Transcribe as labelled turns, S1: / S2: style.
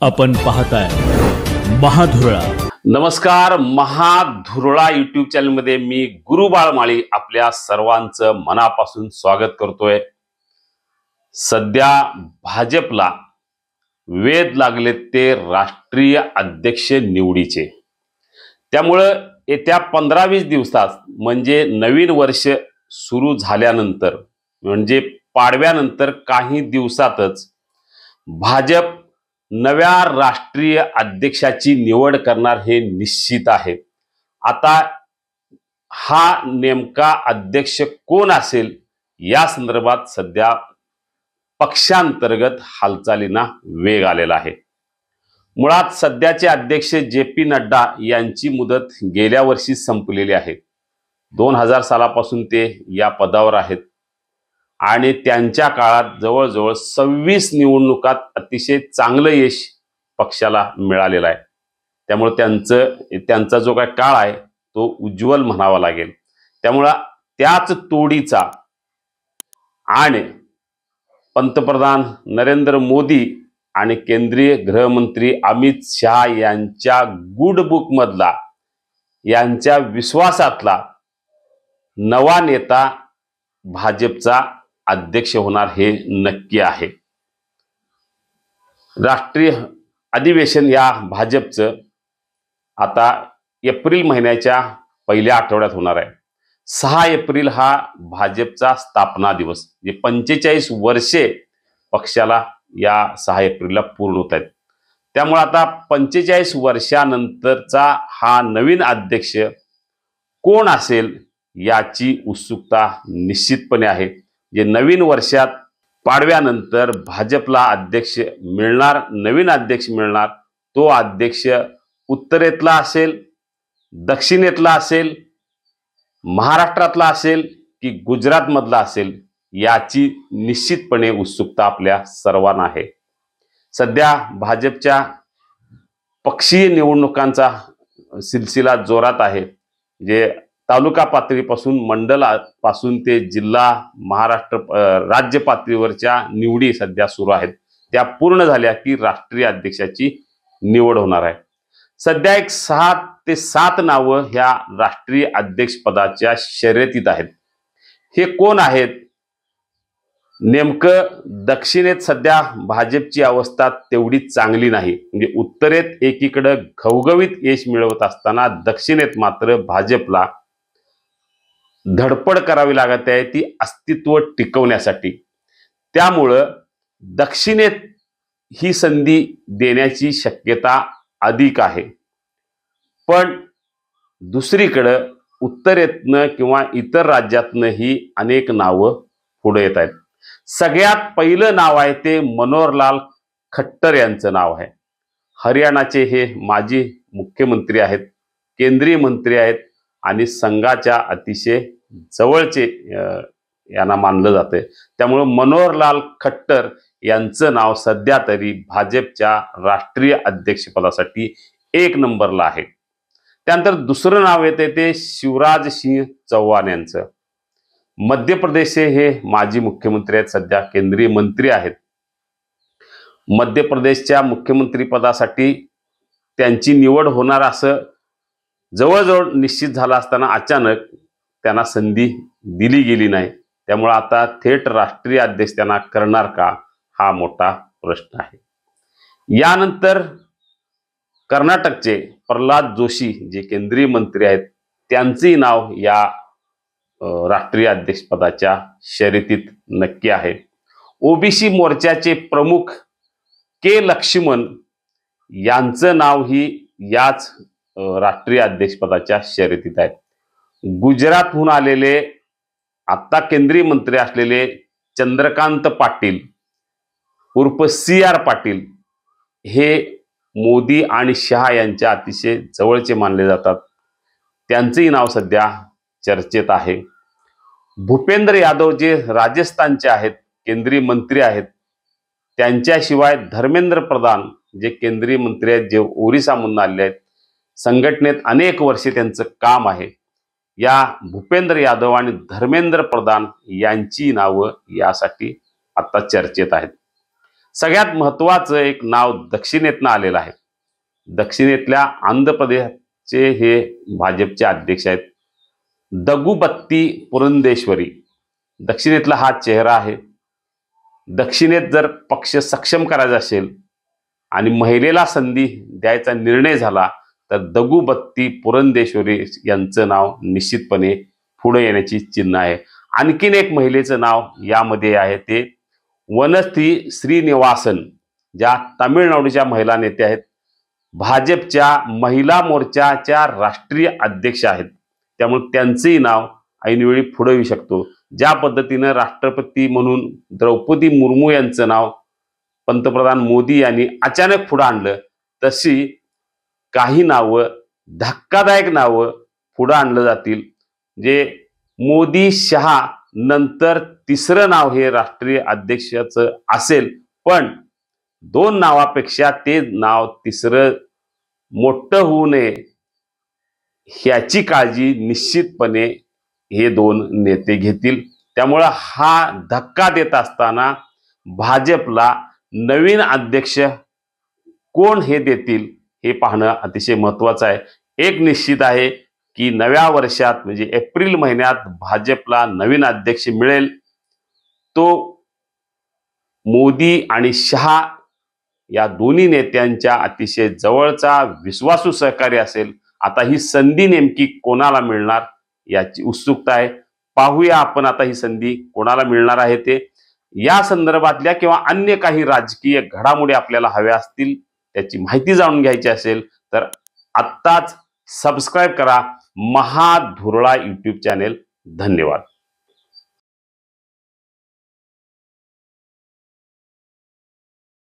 S1: आपण पाहताय महाधुरळा।
S2: नमस्कार, महाधुरळा यूट्यूब चॅनल मध्ये मी गुरु बाळमाळी आपल्या सर्वांचं मनापासून स्वागत करतोय। सध्या भाजपला वेध लागले ते राष्ट्रीय अध्यक्ष निवडीचे। त्यामुळे येत्या 15-20 दिवसात म्हणजे नवीन वर्ष सुरू झाल्यानंतर म्हणजे पाडव्यानंतर काही दिवसातच भाजप नव्या राष्ट्रीय अध्यक्षाची निवड करणार हे निश्चित आहे। आता हा नेमका अध्यक्ष कोण असेल या संदर्भात सध्या पक्षांतर्गत हालचालींना वेग आलेला आहे। मुळात सध्याचे अध्यक्ष जे.पी. नड्डा यांची मुदत गेल्या वर्षी संपलेली आहे। 2000 सालापासून ते या पदावर आहेत आणि त्यांच्या काळात जवळजवळ 26 निवडणुकात अतिशय चांगलं यश पक्षाला मिळालेलं आहे। त्यामुळे त्यांचा जो काही काळ आहे तो उज्ज्वल म्हणावा लागेल। त्यामुळे त्याच तोडीचा आणि पंतप्रधान नरेंद्र मोदी आणि केंद्रीय गृहमंत्री अमित शहा यांच्या गुड बुक मधला यांच्या विश्वासातला नवा नेता भाजपचा अध्यक्ष होणार हे नक्की आहे। राष्ट्रीय अधिवेशन या भाजपचं आता एप्रिल महिन्याच्या पहिल्या आठवड्यात होणार आहे। 6 एप्रिल हा भाजपचा स्थापना दिवस, जे 45 वर्षे पक्षाला या 6 एप्रिलला पूर्ण होत आहेत। त्यामुळे आता 45 वर्षानंतरचा हा नवीन अध्यक्ष कोण असेल याची उत्सुकता निश्चितपणे आहे। जे नवीन वर्षात पाडव्यानंतर भाजपला अध्यक्ष मिळणार, नवीन अध्यक्ष मिळणार, तो अध्यक्ष उत्तरेतला असेल, दक्षिणेतला असेल, महाराष्ट्रातला असेल की गुजरात मधला असेल याची निश्चितपणे उत्सुकता आपल्या सर्वांना आहे। सध्या भाजपच्या पक्षीय निवडणुकांचा सिलसिला जोरात आहे। जे तालुका पातळीपासून मंडळापासून ते जिल्हा, महाराष्ट्र, राज्य पातळीवरच्या निवडी सध्या सुरू आहेत। त्या पूर्ण झाल्या की राष्ट्रीय अध्यक्षाची निवड होणार आहे। सध्या एक 6 ते 7 नावं ह्या राष्ट्रीय अध्यक्ष पदाच्या शर्यतीत आहेत। हे कोण आहेत? नेमकं दक्षिणेत सध्या भाजपची अवस्था तेवढी चांगली नाही। म्हणजे उत्तरेत एकीकडे घवघवीत यश मिळवत असताना दक्षिणेत मात्र भाजपला धडपड करावी लागत आहे ती अस्तित्व टिकवण्यासाठी। त्यामुळं दक्षिणेत ही संधी देण्याची शक्यता अधिक आहे। पण दुसरीकडे उत्तरेतनं किंवा इतर राज्यातनंही अनेक नावं पुढे येत आहेत। सगळ्यात पहिलं नाव आहे ते मनोहरलाल खट्टर यांचं नाव आहे। हरियाणाचे हे माजी मुख्यमंत्री आहेत, केंद्रीय मंत्री आहेत आणि संघाच्या अतिशय जवळचे यांना मानलं जाते। त्यामुळे मनोहरलाल खट्टर यांचं नाव सध्या तरी भाजपच्या राष्ट्रीय अध्यक्षपदासाठी 1 नंबरला आहे। त्यानंतर दुसरं नाव येते ते शिवराज सिंह चौहान यांचं। मध्य प्रदेशचे हे माजी मुख्यमंत्री आहेत, सध्या केंद्रीय मंत्री आहेत। मध्य प्रदेशच्या मुख्यमंत्री पदासाठी त्यांची निवड होणार असं जवळजवळ निश्चित झालं असताना अचानक त्यांना संधी दिली गेली नाही। त्यामुळे आता थेट राष्ट्रीय अध्यक्ष त्यांना करणार का हा मोठा प्रश्न आहे। यानंतर कर्नाटकचे प्रल्हाद जोशी जे केंद्रीय मंत्री आहेत त्यांचे नाव या राष्ट्रीय अध्यक्ष पदाच्या शर्यतीत नक्की आहे। ओबीसी मोर्चाचे प्रमुख के लक्ष्मण यांचं नावही याच राष्ट्रीय अध्यक्ष पदाच्या शर्यतीत आहे। गुजरातहून आलेले आता केंद्रीय मंत्री असलेले चंद्रकांत पाटील उर्फ CR पाटील हे मोदी आणि शहा यांच्या अतिशय जवळचे मानले जातात। त्यांचेही नाव सध्या चर्चेत आहे। भूपेंद्र यादव जे राजस्थानचे आहेत, केंद्रीय मंत्री आहेत, त्यांच्याशिवाय धर्मेंद्र प्रधान जे केंद्रीय मंत्री आहेत, जे ओरिसामधून आले आहेत, संघटनेत अनेक वर्षे त्यांचं काम आहे। या भूपेंद्र यादव आणि धर्मेंद्र प्रधान यांची नावं यासाठी आता चर्चेत आहेत। सगळ्यात महत्वाचं एक नाव दक्षिणेतनं आलेलं आहे. दक्षिणेतल्या आंध्र प्रदेशचे हे भाजपचे अध्यक्ष आहेत दगुबत्ती पुरंदेश्वरी. दक्षिणेतला हा चेहरा आहे. दक्षिणेत जर पक्ष सक्षम करायचा असेल आणि महिलेला संधी द्यायचा निर्णय झाला तर दगुबत्ती पुरंदेश्वरी यांचं नाव निश्चितपणे पुढे येण्याची चिन्ह आहे. आणखीन एक महिलेचं नाव यामध्ये आहे ते वनस्थी श्रीनिवासन, ज्या तामिळनाडूच्या महिला नेत्या आहेत, भाजपच्या महिला मोर्चाच्या राष्ट्रीय अध्यक्ष आहेत. त्यामुळे त्यांचंही नाव ऐनवेळी पुढे येऊ शकतो. ज्या पद्धतीनं राष्ट्रपती म्हणून द्रौपदी मुर्मू यांचं नाव पंतप्रधान मोदी यांनी अचानक पुढे आणलं, तशी काही नावं, धक्कादायक नावं पुढे आणलं जातील. जे मोदी शहा नंतर तिसरं नाव हे राष्ट्रीय अध्यक्षाचं असेल, पण 2 नावापेक्षा ते नाव तिसरं मोठं होऊ नये ह्याची काळजी निश्चितपणे हे 2 नेते घेतील. त्यामुळं हा धक्का देत असताना भाजपला नवीन अध्यक्ष कोण हे देतील हे पाहणं अतिशय महत्त्वाचं आहे. एक निश्चित आहे की नव्या वर्षात म्हणजे एप्रिल महिन्यात भाजपला नवीन अध्यक्ष मिळेल. तो मोदी आणि शहा या दोन्ही नेत्यांच्या अतिशय जवळचा विश्वासू सहकारी असेल. आता ही संधी नेमकी कोणाला मिळणार याची उत्सुकता आहे. पाहूया आपण आता ही संधी कोणाला मिळणार आहे ते. या संदर्भातल्या किंवा अन्य काही राजकीय घडामोडी आपल्याला हव्या असतील, त्याची माहिती जाणून घ्यायची असेल तर आत्ताच सबस्क्राईब करा महाधुरळा यूट्यूब चॅनेल. धन्यवाद.